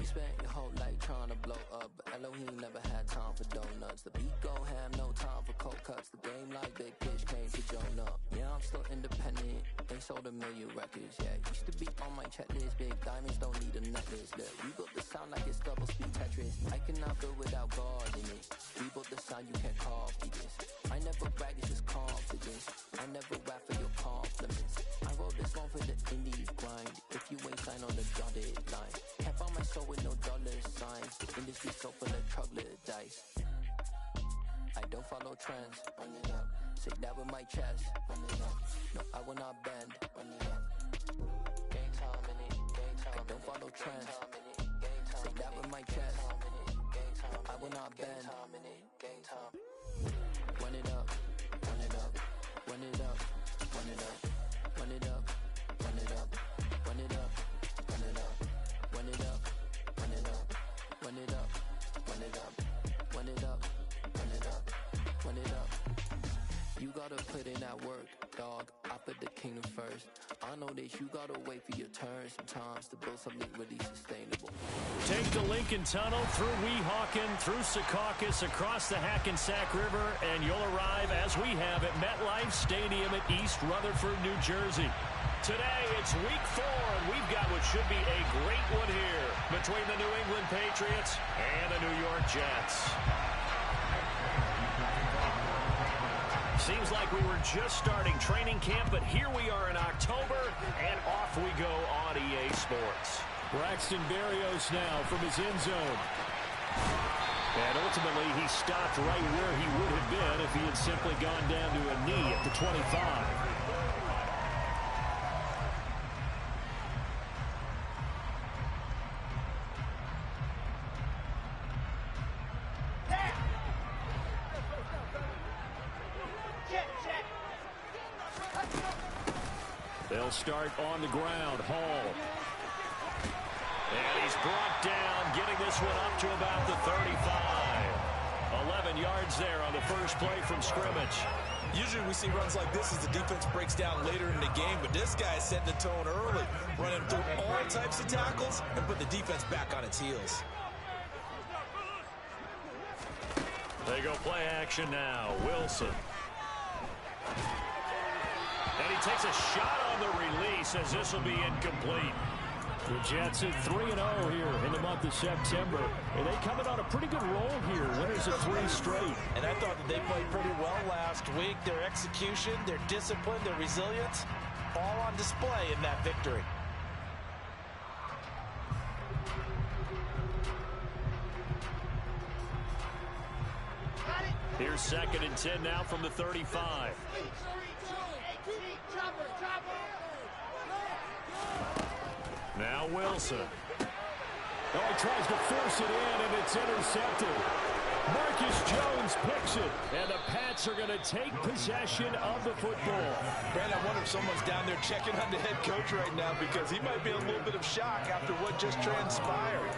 You spent your whole life trying to blow up, but Elohim never had time for donuts. The beat go ham, no time for cold cuts. The game like Big Fish came to Jonah. Yeah, I'm still independent. They sold 1 million records, yeah. Used to be on my checklist. Big diamonds don't need a necklace. Look, we built the sound like it's double speed Tetris. I cannot build without God in it. We built the sound, you can't copy this. I never brag, it's just confidence. I never rap for your compliments. I wrote this one for the indie grind. If you ain't signed on the dotted line, can't find my soul with no dollar signs. The industry so full of troglodytes. I don't follow trends. Run it up. Say that with my chest. Run it up. No, I will not bend. Run it up. Game time in it. Game time. I don't follow trends. Say that with my chest. No, I will not bend. Game time. Run it up. Run it up. Run it up. Run it up. Run it up. Run it up. Run it up. Run it up. Run it up. Run it up. Run it up. Run it up. Run it up. Run it up. Run it up. You gotta put in that work, dog. I put the kingdom first. I know that you gotta wait for your turn sometimes to build something really sustainable. Take the Lincoln Tunnel through Weehawken, through Secaucus, across the Hackensack River, and you'll arrive, as we have, at MetLife Stadium at East Rutherford, New Jersey. Today, it's Week 4, and we've got what should be a great one here between the New England Patriots and the New York Jets. Seems like we were just starting training camp, but here we are in October, and off we go on EA Sports. Braxton Berrios now from his end zone. And ultimately, he stopped right where he would have been if he had simply gone down to a knee at the 25. They'll start on the ground. Hall. And he's brought down, getting this one up to about the 35. 11 yards there on the first play from scrimmage. Usually we see runs like this as the defense breaks down later in the game, but this guy is setting the tone early, running through all types of tackles and put the defense back on its heels. They go play action now. Wilson. And he takes a shot on the release as this will be incomplete. The Jets at 3-0 here in the month of September. And they coming on a pretty good roll here. Winners of 3 straight. And I thought that they played pretty well last week. Their execution, their discipline, their resilience, all on display in that victory. Here's 2nd and 10 now from the 35. Now Wilson. Oh, he tries to force it in, and it's intercepted. Marcus Jones picks it, and the Pats are going to take possession of the football. Brandon, I wonder if someone's down there checking on the head coach right now because he might be in a little bit of shock after what just transpired.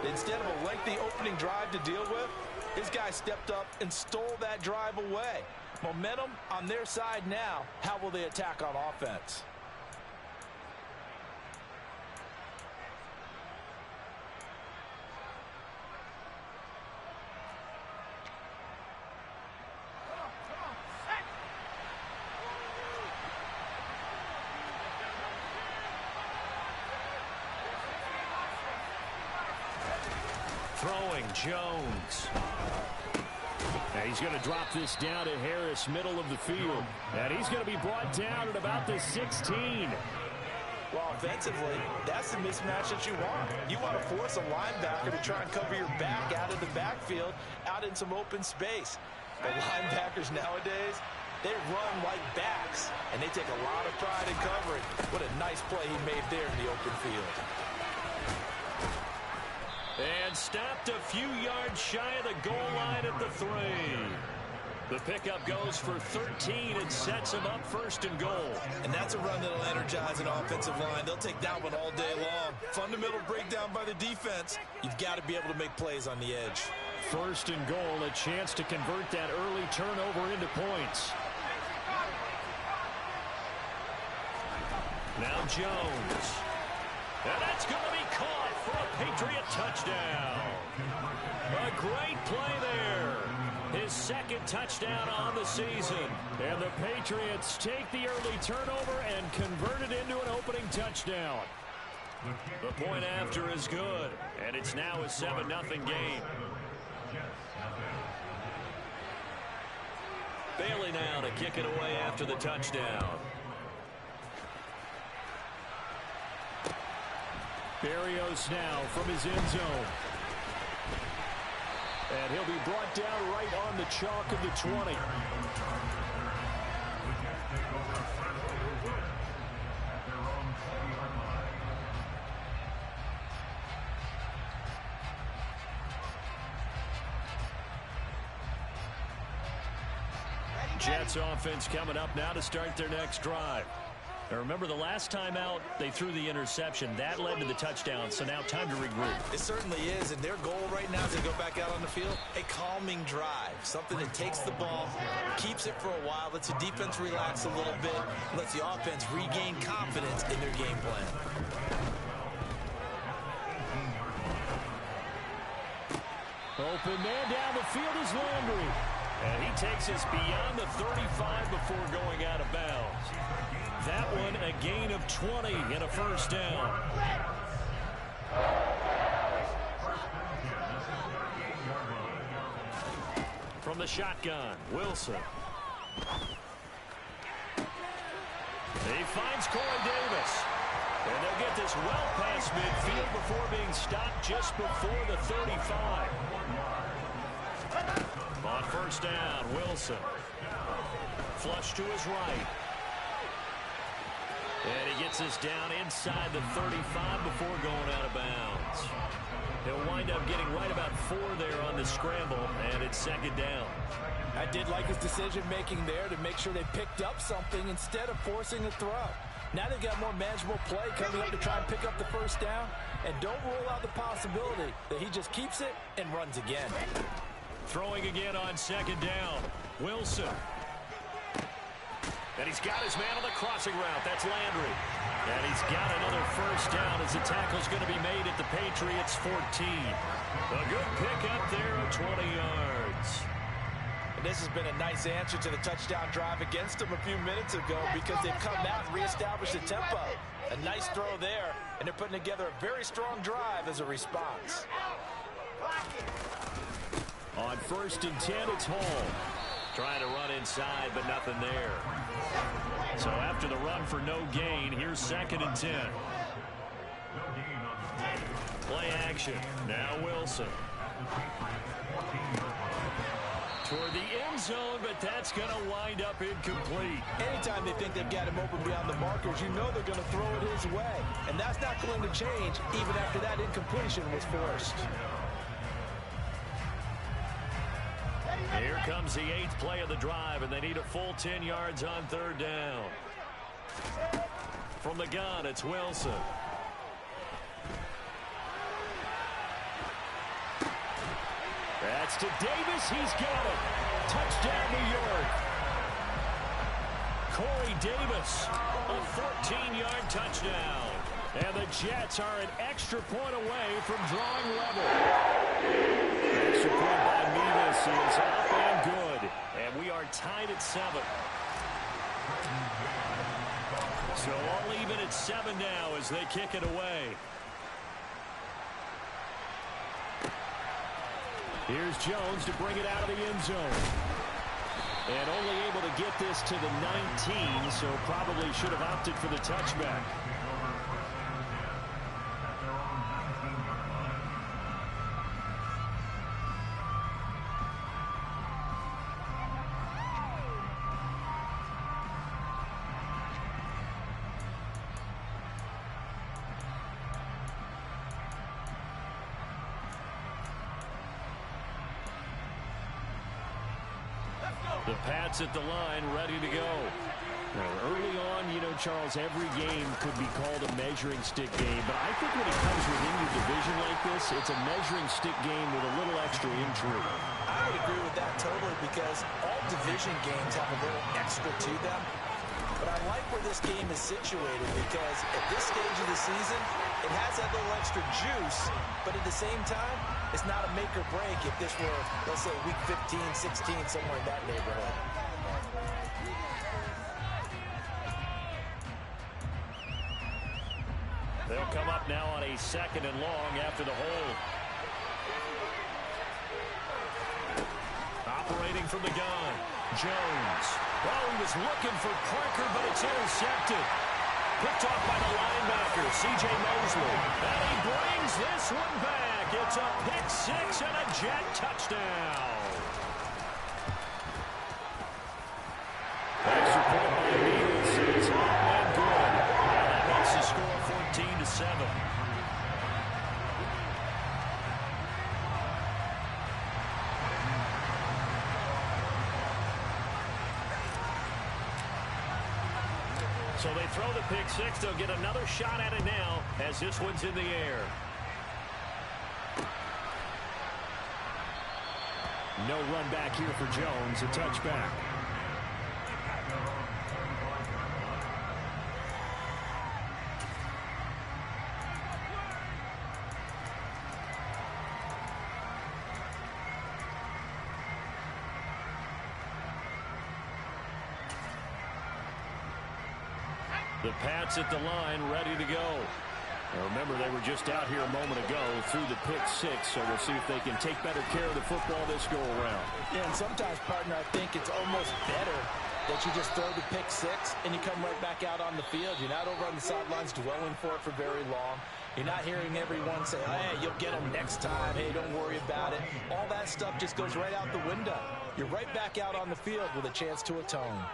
Instead of a lengthy opening drive to deal with, his guy stepped up and stole that drive away. Momentum on their side now. How will they attack on offense? Throwing Jones. And he's going to drop this down to Harris, middle of the field. And he's going to be brought down at about the 16. Well, offensively, that's the mismatch that you want. You want to force a linebacker to try and cover your back out of the backfield, out in some open space. The linebackers nowadays, they run like backs, and they take a lot of pride in covering. What a nice play he made there in the open field. And stopped a few yards shy of the goal line at the 3. The pickup goes for 13 and sets him up 1st and goal. And that's a run that'll energize an offensive line. They'll take that one all day long. Fundamental breakdown by the defense. You've got to be able to make plays on the edge. 1st and goal, a chance to convert that early turnover into points. Now Jones. And that's going to be caught for a Patriot touchdown. A great play there. His second touchdown on the season. And the Patriots take the early turnover and convert it into an opening touchdown. The point after is good, and it's now a 7-0 game. Bailey now to kick it away after the touchdown. Berrios now from his end zone. And he'll be brought down right on the chalk of the 20. Jets offense coming up now to start their next drive. Now remember, the last time out, they threw the interception. That led to the touchdown, so now time to regroup. It certainly is, and their goal right now is to go back out on the field, a calming drive, something that takes the ball, keeps it for a while, lets the defense relax a little bit, lets the offense regain confidence in their game plan. Open man down the field is Landry. And he takes us beyond the 35 before going out of bounds. That one a gain of 20 and a first down. From the shotgun, Wilson. He finds Corey Davis. And they'll get this well past midfield before being stopped just before the 35. On first down, Wilson. Flush to his right. And he gets us down inside the 35 before going out of bounds. He'll wind up getting right about 4 there on the scramble, and it's second down. I did like his decision-making there to make sure they picked up something instead of forcing the throw. Now they've got more manageable play coming up to try and pick up the first down, and don't rule out the possibility that he just keeps it and runs again. Throwing again on second down. Wilson. And he's got his man on the crossing route. That's Landry. And he's got another first down as the tackle's going to be made at the Patriots 14. A good pickup there of 20 yards. And this has been a nice answer to the touchdown drive against them a few minutes ago because they've come out and reestablished the tempo. A nice throw there, and they're putting together a very strong drive as a response. On first and 10, it's Hall. Trying to run inside, but nothing there. So after the run for no gain, here's second and 10. Play action. Now Wilson. Toward the end zone, but that's going to wind up incomplete. Anytime they think they've got him open beyond the markers, you know they're going to throw it his way. And that's not going to change even after that incompletion was forced. Here comes the 8th play of the drive, and they need a full 10 yards on third down. From the gun, it's Wilson. That's to Davis. He's got it. Touchdown, New York. Corey Davis, a 14-yard touchdown. And the Jets are an extra point away from drawing level. Extra point by Nevis is up and good. And we are tied at 7. So all even at 7 now as they kick it away. Here's Jones to bring it out of the end zone. And only able to get this to the 19, so probably should have opted for the touchback. The Pats at the line, ready to go. Now, early on, you know, Charles, every game could be called a measuring stick game. But I think when it comes within your division like this, it's a measuring stick game with a little extra intrigue. I would agree with that totally because all division games have a little extra to them. But I like where this game is situated because at this stage of the season, It has that little extra juice, but at the same time, it's not a make or break if this were, let's say, week 15, 16, somewhere in that neighborhood. They'll come up now on a 2nd and long after the hold. Operating from the gun, Jones. Oh, he was looking for Parker, but it's intercepted. Picked off by the linebacker, C.J. Mosley. And he brings this one back. It's a pick 6 and a Jet touchdown. Extra point by the Eagles. It's up and good. And that makes the score 14-7. So they throw the pick 6. They'll get another shot at it now as this one's in the air. No run back here for Jones. A touchback. The Pats at the line, ready to go. Now remember, they were just out here a moment ago through the pick 6, so we'll see if they can take better care of the football this go-around. Yeah, and sometimes, partner, I think it's almost better that you just throw the pick 6 and you come right back out on the field. You're not over on the sidelines dwelling for it for very long. You're not hearing everyone say, hey, you'll get them next time. Hey, don't worry about it. All that stuff just goes right out the window. You're right back out on the field with a chance to atone.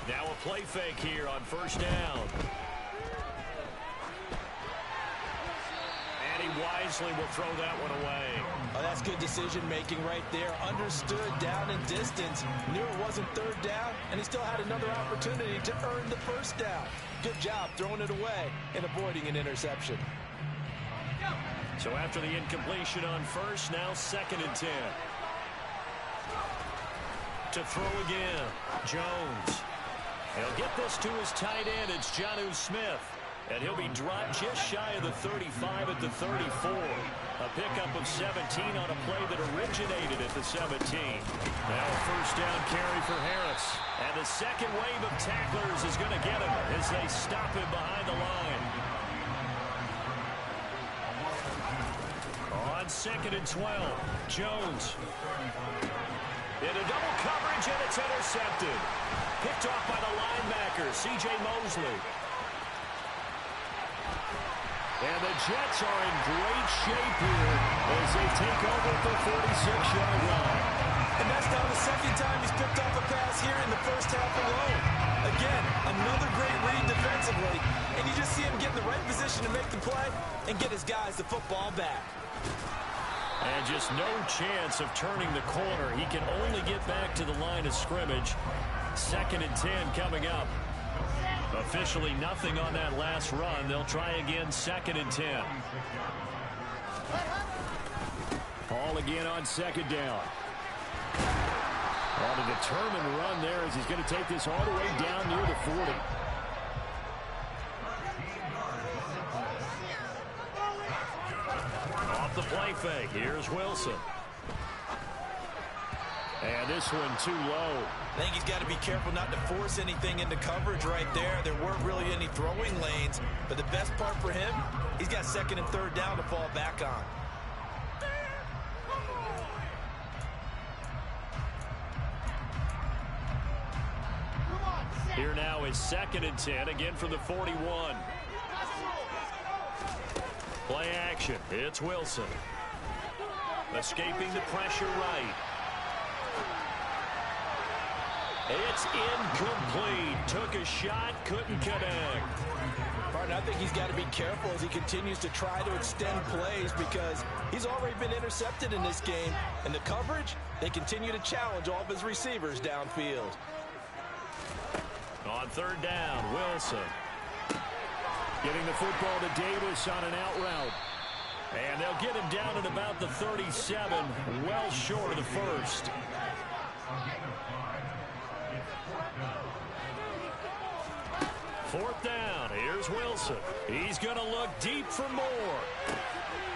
Now a play fake here on 1st down. And he wisely will throw that one away. Oh, that's good decision-making right there. Understood down and distance. Knew it wasn't 3rd down, and he still had another opportunity to earn the 1st down. Good job throwing it away and avoiding an interception. So after the incompletion on 1st, now 2nd and 10. To throw again, Jones. He'll get this to his tight end. It's Jonnu Smith. And he'll be dropped just shy of the 35 at the 34. A pickup of 17 on a play that originated at the 17. Now a 1st down carry for Harris. And the second wave of tacklers is going to get him as they stop him behind the line. On 2nd and 12, Jones. Into double coverage, and it's intercepted. Picked off by the linebacker, C.J. Mosley. And the Jets are in great shape here as they take over at the 46-yard line. And that's now the 2nd time he's picked off a pass here in the 1st half alone. Again, another great read defensively, and you just see him get in the right position to make the play and get his guys the football back. And just no chance of turning the corner. He can only get back to the line of scrimmage. 2nd and 10 coming up. Officially nothing on that last run. They'll try again 2nd and 10. Ball again on 2nd down. On a determined run there as he's going to take this all the way down near the 40. Off the play fake. Here's Wilson. And this one too low. I think he's got to be careful not to force anything into coverage right there. There weren't really any throwing lanes, but the best part for him, he's got 2nd and 3rd down to fall back on. Here now is 2nd and 10, again from the 41. Play action. It's Wilson. Escaping the pressure right. It's incomplete. Took a shot, couldn't connect. Partner, I think he's got to be careful as he continues to try to extend plays because he's already been intercepted in this game. And the coverage, they continue to challenge all of his receivers downfield. On third down, Wilson. Getting the football to Davis on an out route. And they'll get him down at about the 37, well short of the first. Fourth down, here's Wilson. He's going to look deep for more.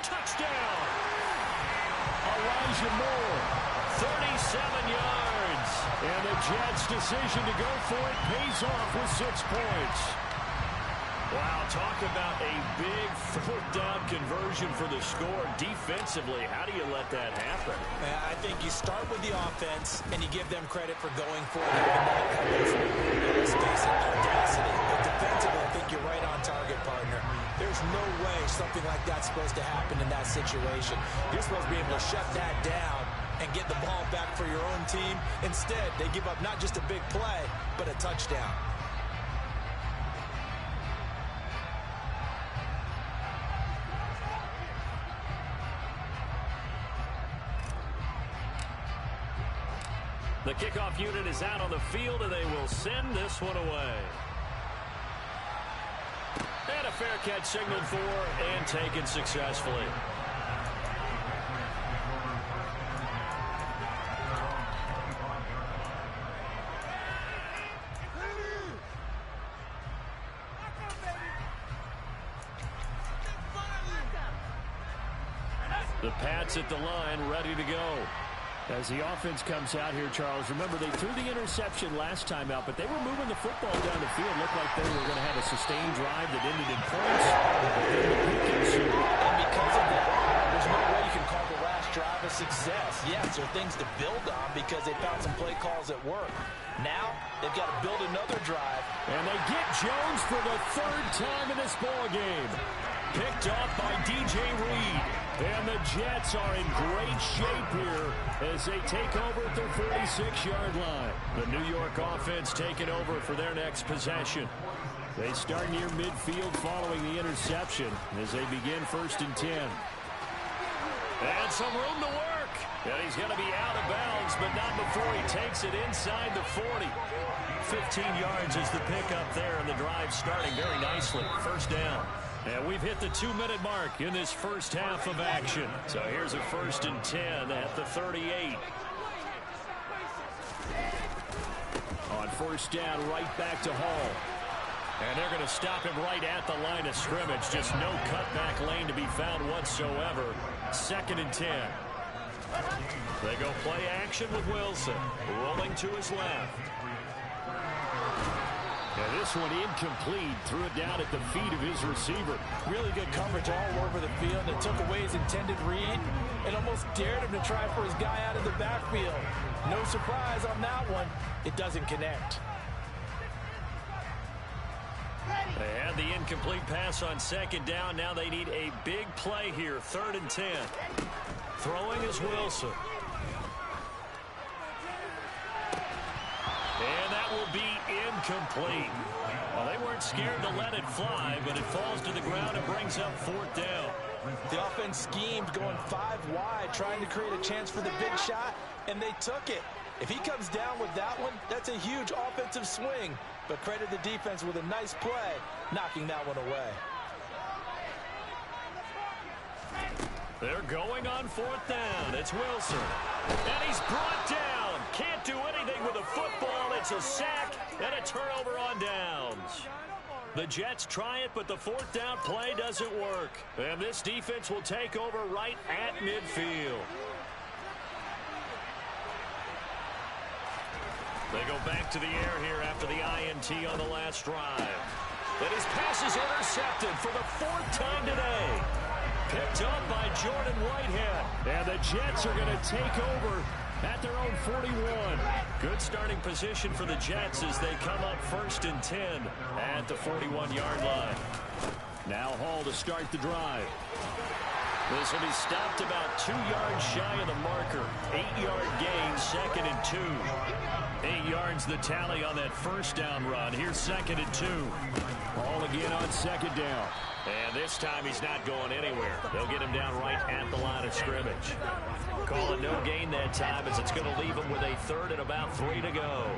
Touchdown! Elijah Moore, 37 yards. And the Jets' decision to go for it pays off with 6 points. Wow, talk about a big fourth down conversion for the score. Defensively, how do you let that happen? I think you start with the offense, and you give them credit for going for it. Let's face it, audacity. But defensively, I think you're right on target, partner. There's no way something like that's supposed to happen in that situation. You're supposed to be able to shut that down and get the ball back for your own team. Instead, they give up not just a big play, but a touchdown. The kickoff unit is out on the field, and they will send this one away. And a fair catch signaled for and taken successfully. The Pats at the line, ready to go. As the offense comes out here, Charles, remember they threw the interception last time out, but they were moving the football down the field. Looked like they were going to have a sustained drive that ended in points. And because of that, there's no way you can call the last drive a success. Yes, there are things to build on because they found some play calls that work. Now, they've got to build another drive. And they get Jones for the third time in this ballgame. Picked off by DJ Reed. And the Jets are in great shape here as they take over at their 46-yard line. The New York offense taking over for their next possession. They start near midfield following the interception as they begin 1st and 10. And some room to work. And he's going to be out of bounds, but not before he takes it inside the 40. 15 yards is the pickup there, and the drive starting very nicely. 1st down. And we've hit the 2-minute mark in this first half of action. So here's a 1st and 10 at the 38. On 1st down, right back to Hall. And they're going to stop him right at the line of scrimmage. Just no cutback lane to be found whatsoever. 2nd and 10. They go play action with Wilson. Rolling to his left. And this one incomplete. Threw it down at the feet of his receiver. Really good coverage all over the field. It took away his intended read and almost dared him to try for his guy out of the backfield. No surprise on that one. It doesn't connect. They had the incomplete pass on 2nd down. Now they need a big play here. 3rd and 10. Throwing is Wilson. And that will be incomplete. Well, they weren't scared to let it fly, but it falls to the ground and brings up 4th down. The offense schemed going 5 wide, trying to create a chance for the big shot, and they took it. If he comes down with that one, that's a huge offensive swing. But credit the defense with a nice play, knocking that one away. They're going on 4th down. It's Wilson. And he's brought down. Can't do anything with a football. It's a sack and a turnover on downs. The Jets try it, but the 4th down play doesn't work. And this defense will take over right at midfield. They go back to the air here after the INT on the last drive. And his pass is intercepted for the 4th time today. Picked up by Jordan Whitehead. And the Jets are going to take over at their own 41. Good starting position for the Jets as they come up 1st and 10 at the 41-yard line. Now Hall to start the drive. This will be stopped about 2 yards shy of the marker. 8-yard gain, 2nd and 2. 8 yards the tally on that first down run. Here's 2nd and 2. Ball again on 2nd down. And this time he's not going anywhere. They'll get him down right at the line of scrimmage. Call it no gain that time as it's going to leave him with a 3rd and about 3 to go.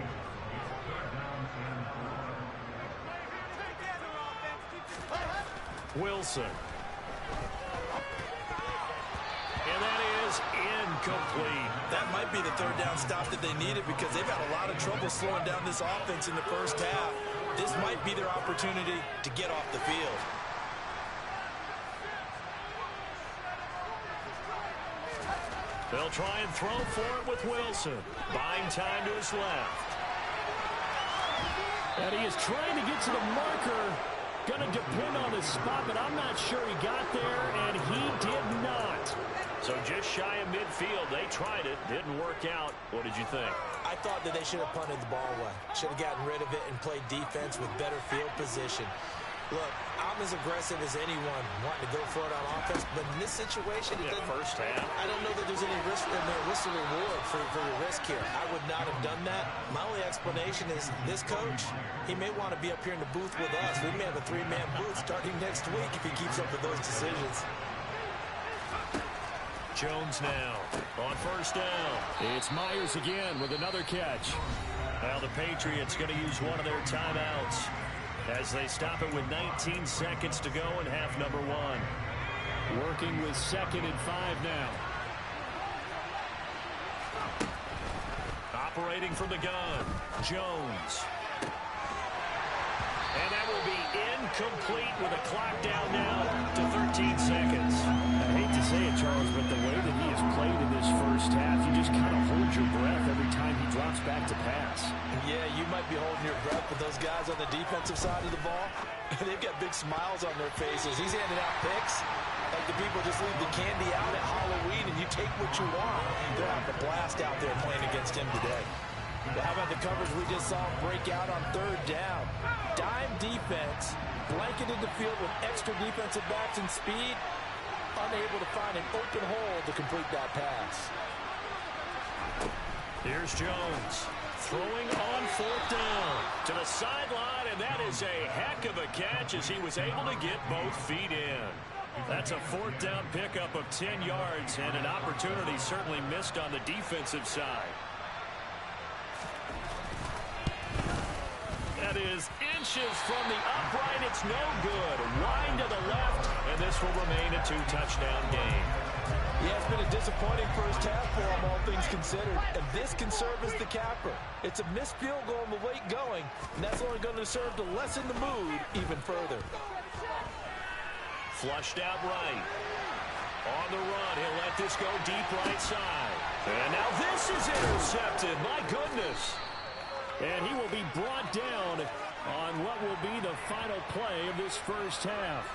Wilson. And that is incomplete. That might be the 3rd down stop that they needed because they've had a lot of trouble slowing down this offense in the first half. This might be their opportunity to get off the field. They'll try and throw for it with Wilson. Buying time to his left. And he is trying to get to the marker. Going to depend on the spot, but I'm not sure he got there, and he did not. So just shy of midfield. They tried it. Didn't work out. What did you think? I thought that they should have punted the ball away. Should have gotten rid of it and played defense with better field position. Look, I'm as aggressive as anyone wanting to go for it on offense, but in this situation, First half. I don't know that there's any risk in there. What's the reward for your risk here? I would not have done that. My only explanation is this coach, he may want to be up here in the booth with us. We may have a 3-man booth starting next week if he keeps up with those decisions. Jones now on first down. It's Myers again with another catch. Now the Patriots going to use one of their timeouts as they stop it with 19 seconds to go in half number 1. Working with 2nd and 5 now. Operating from the gun, Jones. And that will be incomplete with a clock down now to 13 seconds. I hate to say it, Charles, but the way that he has played in this first half, you just kind of hold your breath every time he drops back to pass. Yeah, you might be holding your breath, but those guys on the defensive side of the ball, they've got big smiles on their faces. He's handing out picks like the people just leave the candy out at Halloween and you take what you want. They're having a blast out there playing against him today. But how about the coverage we just saw break out on 3rd down? Dime defense, blanketed the field with extra defensive backs and speed, unable to find an open hole to complete that pass. Here's Jones throwing on 4th down to the sideline, and that is a heck of a catch as he was able to get both feet in. That's a 4th down pickup of 10 yards and an opportunity certainly missed on the defensive side. That is inches from the upright. It's no good. Wide to the left, and this will remain a 2-touchdown game. Yeah, it's been a disappointing first half for him, all things considered. And this can serve as the capper. It's a missed field goal in the late going, and that's only going to serve to lessen the mood even further. Flushed out right. On the run, he'll let this go deep right side. And now this is intercepted. My goodness. And he will be brought down on what will be the final play of this first half.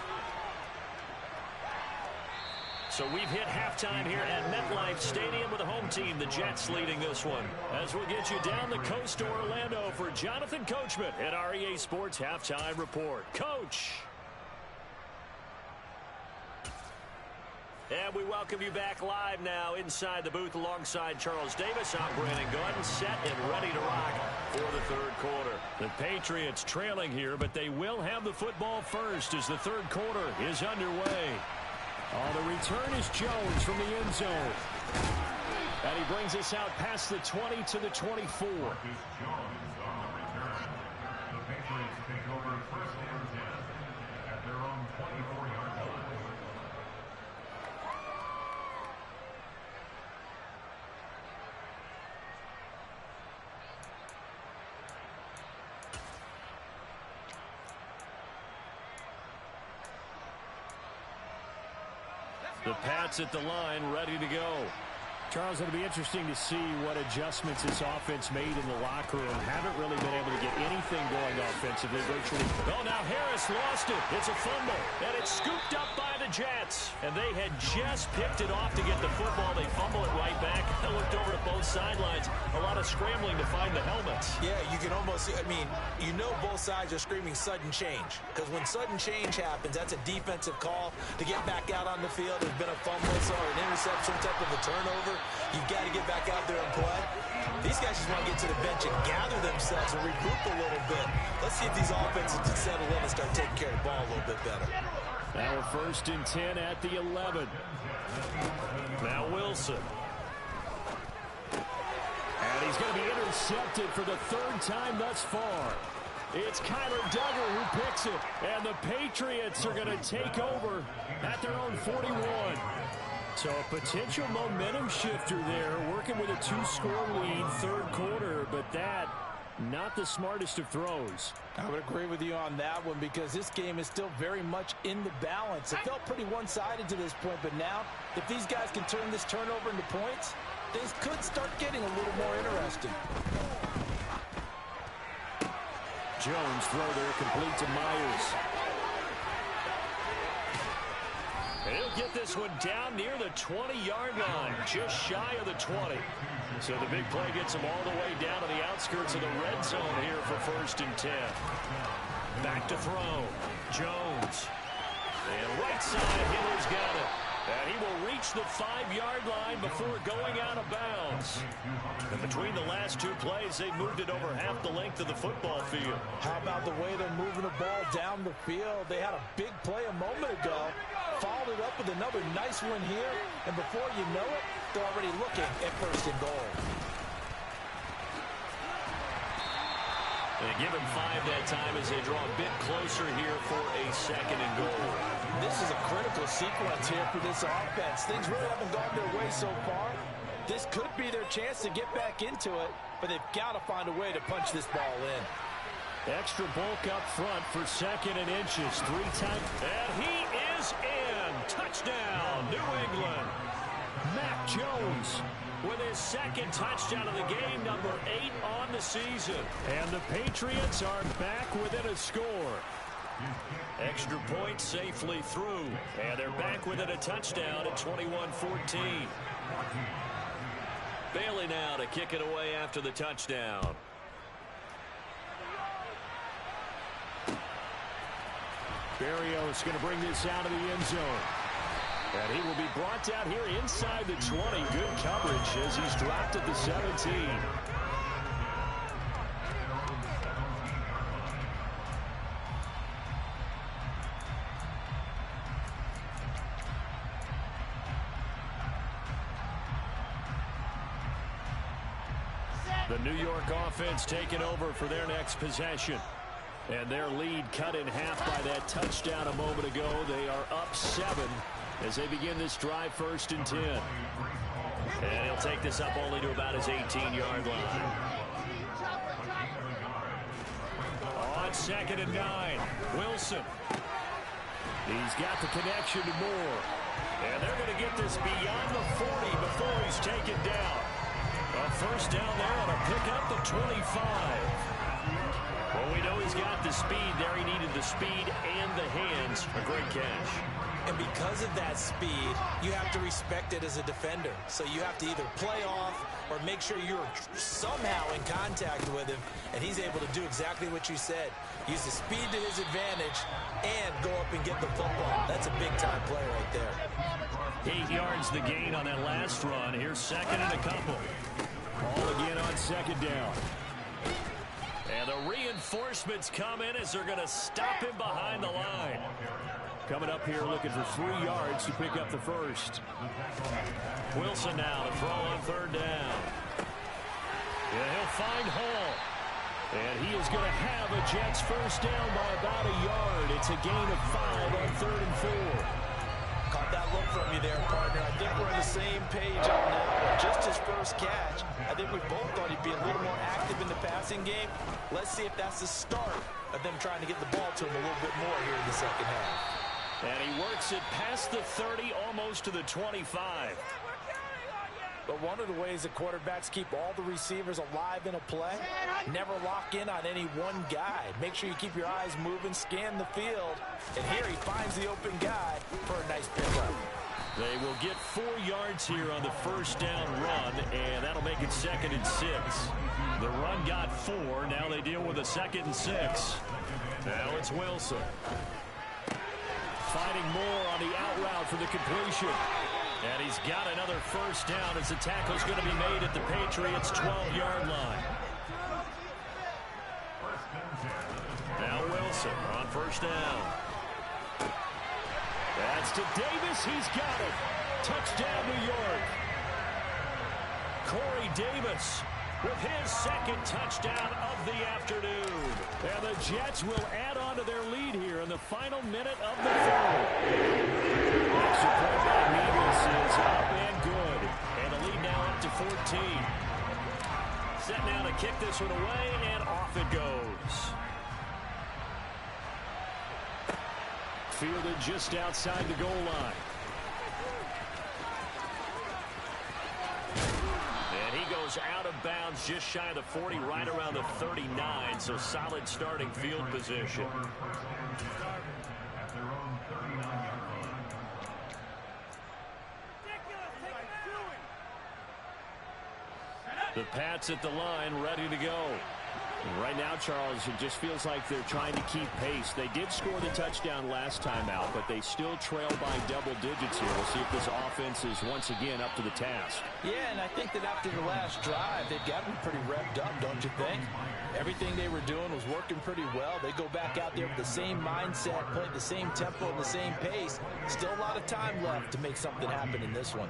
So we've hit halftime here at MetLife Stadium with the home team, the Jets, leading this one. As we'll get you down the coast to Orlando for Jonathan Coachman at our EA Sports Halftime Report. Coach. And we welcome you back live now inside the booth alongside Charles Davis. I'm Brandon Gordon, set and ready to rock for the 3rd quarter. The Patriots trailing here, but they will have the football first as the 3rd quarter is underway. On the return is Jones from the end zone. And he brings us out past the 20 to the 24. The Pats at the line, ready to go. Charles, it'll be interesting to see what adjustments this offense made in the locker room. Haven't really been able to get anything going offensively virtually. Oh, now Harris lost it. It's a fumble, and it's scooped up by the Jets. And they had just picked it off to get the football. They fumble it right back. I looked over to both sidelines. A lot of scrambling to find the helmets. Yeah, you can almost, I mean, you know both sides are screaming sudden change. Because when sudden change happens, that's a defensive call to get back out on the field. There's been a fumble or an interception, type of a turnover. You've got to get back out there and play. These guys just want to get to the bench and gather themselves and regroup a little bit. Let's see if these offenses can settle in and start taking care of the ball a little bit better. Now 1st and 10 at the 11. Now Wilson. And he's going to be intercepted for the 3rd time thus far. It's Kyler Duggar who picks it. And the Patriots are going to take over at their own 41. So a potential momentum shifter there, working with a 2-score lead, 3rd quarter, but that, not the smartest of throws. I would agree with you on that one because this game is still very much in the balance. It felt pretty one-sided to this point, but now, if these guys can turn this turnover into points, things could start getting a little more interesting. Jones throw there, complete to Myers. And he'll get this one down near the 20-yard line, just shy of the 20. So the big play gets him all the way down to the outskirts of the red zone here for 1st and 10. Back to throw. Jones. And right side, Hiller's got it. And he will reach the 5-yard line before going out of bounds. And between the last 2 plays, they moved it over half the length of the football field. How about the way they're moving the ball down the field? They had a big play a moment ago. Followed it up with another nice one here. And before you know it, they're already looking at 1st and goal. They give him 5 that time as they draw a bit closer here for a 2nd and goal. This is a critical sequence here for this offense. Things really haven't gone their way so far. This could be their chance to get back into it, but they've got to find a way to punch this ball in. Extra bulk up front for 2nd and inches. 3 times. And he is in. Touchdown, New England. Mac Jones with his 2nd touchdown of the game, number 8 on the season. And the Patriots are back within a score. Extra point safely through. And they're back within a touchdown at 21-14. Bailey now to kick it away after the touchdown. Berrios going to bring this out of the end zone. And he will be brought down here inside the 20. Good coverage as he's dropped at the 17. The New York offense taking over for their next possession. And their lead cut in half by that touchdown a moment ago. They are up 7 as they begin this drive, 1st and 10. And he'll take this up only to about his 18-yard line. On 2nd and 9, Wilson. He's got the connection to Moore. And they're going to get this beyond the 40 before he's taken down. A 1st down there on a pickup the 25. Well, we know he's got the speed there. He needed the speed and the hands. A great catch. And because of that speed, you have to respect it as a defender. So you have to either play off or make sure you're somehow in contact with him. And he's able to do exactly what you said. Use the speed to his advantage and go up and get the football. That's a big-time play right there. 8 yards the gain on that last run. Here's 2nd and a couple. Ball again on 2nd down. And the reinforcements come in as they're going to stop him behind the line. Coming up here looking for 3 yards to pick up the 1st. Wilson now to throw on 3rd down. Yeah, he'll find Hall. And he is going to have a Jets 1st down by about a yard. It's a gain of 5 on 3rd and 4. Caught that look from you there, partner. I think we're on the same page on that one. Just his 1st catch. I think we both thought he'd be a little more active in the passing game. Let's see if that's the start of them trying to get the ball to him a little bit more here in the 2nd half. And he works it past the 30, almost to the 25. But one of the ways that quarterbacks keep all the receivers alive in a play, never lock in on any one guy. Make sure you keep your eyes moving, scan the field. And here he finds the open guy for a nice pickup. They will get 4 yards here on the first down run, and that'll make it 2nd and 6. The run got 4. Now they deal with a 2nd and 6. Now it's Wilson. Fighting more on the out route for the completion. And he's got another first down as the tackle's going to be made at the Patriots' 12-yard line. Now Wilson on first down. That's to Davis. He's got it. Touchdown, New York. Corey Davis with his 2nd touchdown of the afternoon. And the Jets will add on to their lead here in the final minute of the 3rd. Extra point by Davis is up and good. And the lead now up to 14. Set now to kick this one away, and off it goes. Fielded just outside the goal line. And he goes out of bounds just shy of the 40, right around the 39, so solid starting field position. The Pats at the line, ready to go. Right now, Charles, it just feels like they're trying to keep pace. They did score the touchdown last time out, but they still trail by double digits here. We'll see if this offense is once again up to the task. Yeah, and I think that after the last drive, they've got to be pretty revved up, don't you think? Everything they were doing was working pretty well. They go back out there with the same mindset, play the same tempo, and the same pace. Still a lot of time left to make something happen in this one.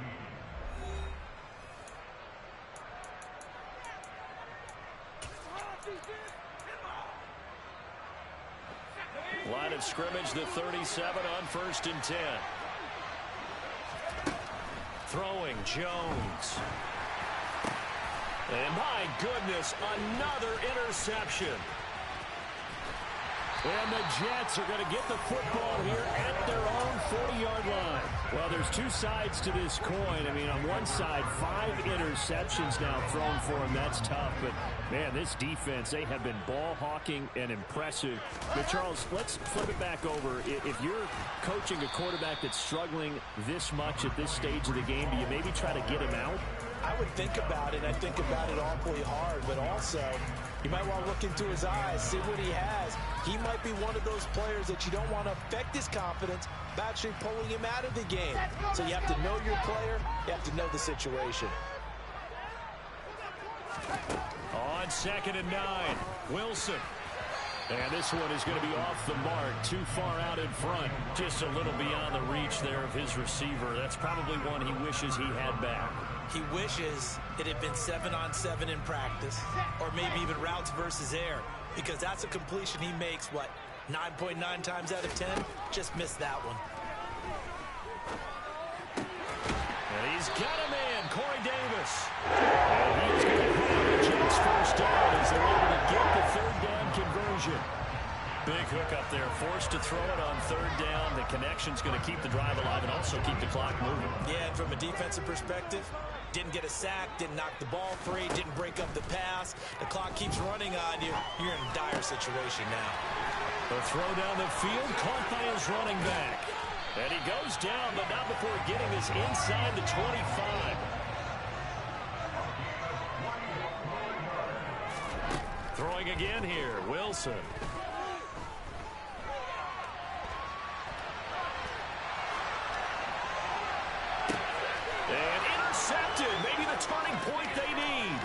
Line of scrimmage, the 37 on 1st and 10. Throwing, Jones. And my goodness, another interception. And the Jets are going to get the football here at their own 40-yard line. Well, there's 2 sides to this coin. I mean, on one side, 5 interceptions now thrown for him. That's tough. But, man, this defense, they have been ball hawking and impressive. But, Charles, let's flip it back over. If you're coaching a quarterback that's struggling this much at this stage of the game, do you maybe try to get him out? I would think about it. I think about it awfully hard, but also you might want to look into his eyes, see what he has. He might be one of those players that you don't want to affect his confidence by actually pulling him out of the game. So you have to know your player. You have to know the situation. On 2nd and 9, Wilson. And this one is going to be off the mark, too far out in front. Just a little beyond the reach there of his receiver. That's probably one he wishes he had back. He wishes it had been 7-on-7 in practice, or maybe even routes versus air, because that's a completion he makes, 9.9 times out of 10? Just missed that one. And he's got a man, Corey Davis. And he is going to have the Jets first down as they're able to get the 3rd down conversion. Big hook up there, forced to throw it on 3rd down. The connection's going to keep the drive alive and also keep the clock moving. Yeah, and from a defensive perspective, didn't get a sack, didn't knock the ball free, didn't break up the pass. The clock keeps running on you. You're in a dire situation now. The throw down the field, caught by his running back. And he goes down, but not before getting this inside the 25. Throwing again here, Wilson. And intercepted, maybe the turning point they need.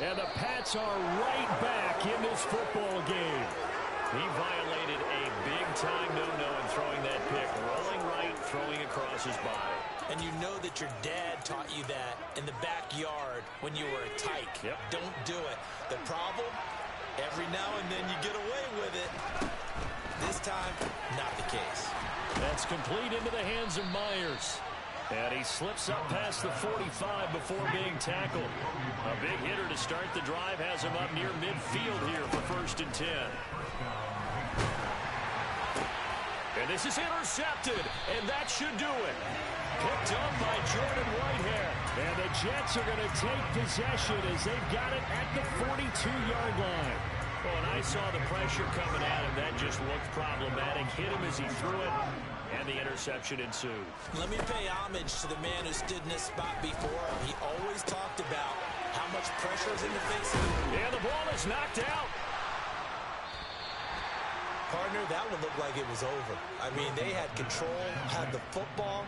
And the Pats are right back in this football game. He violated a big-time no-no in throwing that pick. Rolling right, throwing across his body. And you know that your dad taught you that in the backyard when you were a tyke. Yep. Don't do it. The problem, every now and then you get away with it. This time, not the case. That's complete into the hands of Myers. And he slips up past the 45 before being tackled. A big hitter to start the drive has him up near midfield here for 1st and 10. And this is intercepted, and that should do it. Picked up by Jordan Whitehair. And the Jets are going to take possession as they've got it at the 42-yard line. Well, and I saw the pressure coming at him. That just looked problematic. Hit him as he threw it, and the interception ensued. Let me pay homage to the man who stood in this spot before. He always talked about how much pressure is in the face of him. And the ball is knocked out. Partner, that one looked like it was over. I mean, they had control, had the football,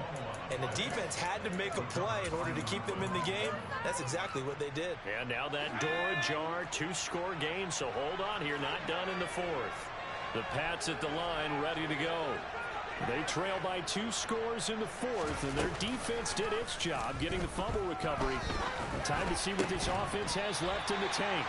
and the defense had to make a play in order to keep them in the game. That's exactly what they did. And now that door ajar, two-score game, so hold on here, not done in the fourth. The Pats at the line, ready to go. They trail by 2 scores in the fourth, and their defense did its job getting the fumble recovery. Time to see what this offense has left in the tank.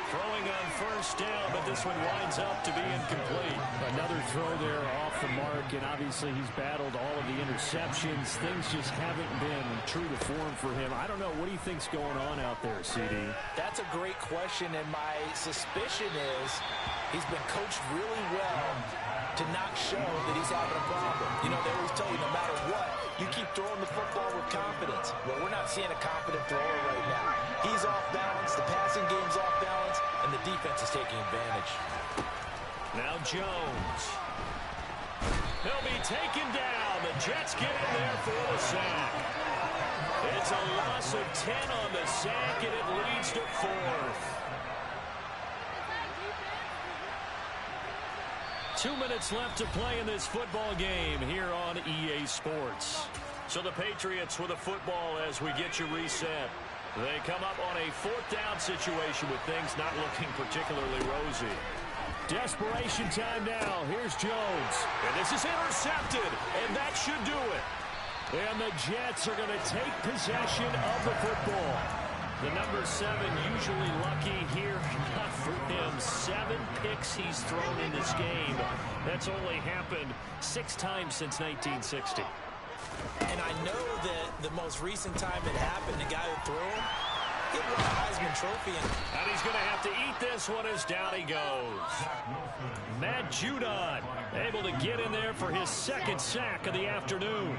Throwing on first down, but this one winds up to be incomplete. Another throw there off the mark, and obviously he's battled all of the interceptions. Things just haven't been true to form for him. I don't know. What do you think's going on out there, CD? That's a great question, and my suspicion is he's been coached really well to not show that he's having a problem. You know, they always tell you no matter what, you keep throwing the football with confidence. Well, we're not seeing a confident thrower right now. He's off balance, the passing game's off balance, and the defense is taking advantage. Now Jones. He'll be taken down. The Jets get in there for the sack. It's a loss of 10 on the sack, and it leads to 4th. 2 minutes left to play in this football game here on EA Sports. So the Patriots with a football as we get you reset. They come up on a 4th down situation with things not looking particularly rosy. Desperation time now. Here's Jones. And this is intercepted, and that should do it. And the Jets are going to take possession of the football. The number 7 usually lucky here. Not for him. 7 picks he's thrown in this game. That's only happened 6 times since 1960. And I know that the most recent time it happened, the guy who threw him, he won a Heisman Trophy. And he's going to have to eat this one as down he goes. Matt Judon able to get in there for his 2nd sack of the afternoon.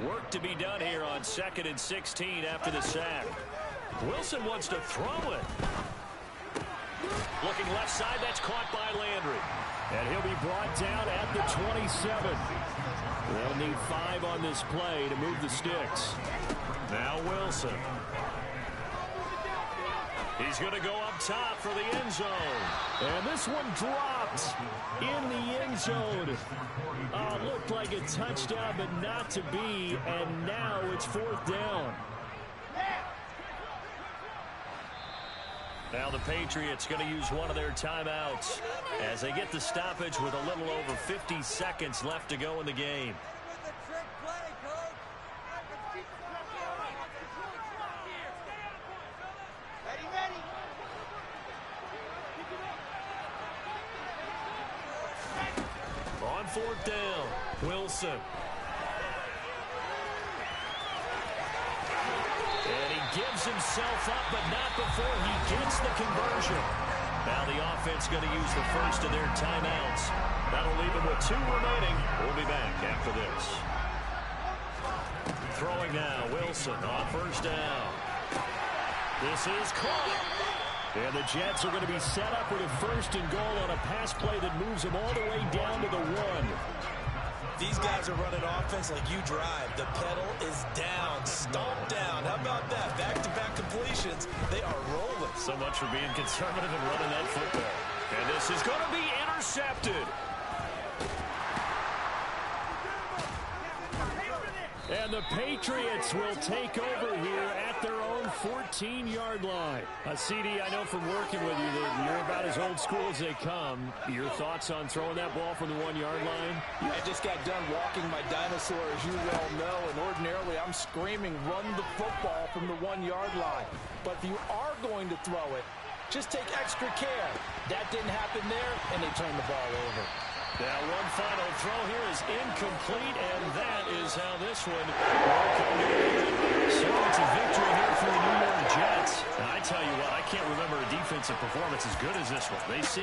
Work to be done here on 2nd and 16 after the sack. Wilson wants to throw it. Looking left side, that's caught by Landry. And he'll be brought down at the 27. They'll need 5 on this play to move the sticks. Now Wilson. He's going to go up top for the end zone. And this one dropped in the end zone. Looked like a touchdown, but not to be. And now it's 4th down. Now the Patriots going to use one of their timeouts as they get the stoppage with a little over 50 seconds left to go in the game. On 4th down, Wilson. And he gives himself up, but not before he gets the conversion. Now the offense going to use the first of their timeouts. That'll leave them with 2 remaining. We'll be back after this. Throwing now, Wilson on 1st down. This is caught. And the Jets are going to be set up with a 1st and goal on a pass play that moves them all the way down to the 1. These guys are running offense like you drive. The pedal is down, stomped down. How about that? Back-to-back completions. They are rolling. So much for being conservative and running that football. And this is going to be intercepted. And the Patriots will take over here at their own 14-yard line. CD, I know from working with you that you're about as old school as they come. Your thoughts on throwing that ball from the 1-yard line? I just got done walking my dinosaur, as you well know, and ordinarily I'm screaming, run the football from the 1-yard line. But if you are going to throw it, just take extra care. That didn't happen there, and they turned the ball over. Now one final throw here is incomplete, and that is how this one will come to an end. So it's a victory here for the New York Jets. And I tell you what, I can't remember a defensive performance as good as this one. They seem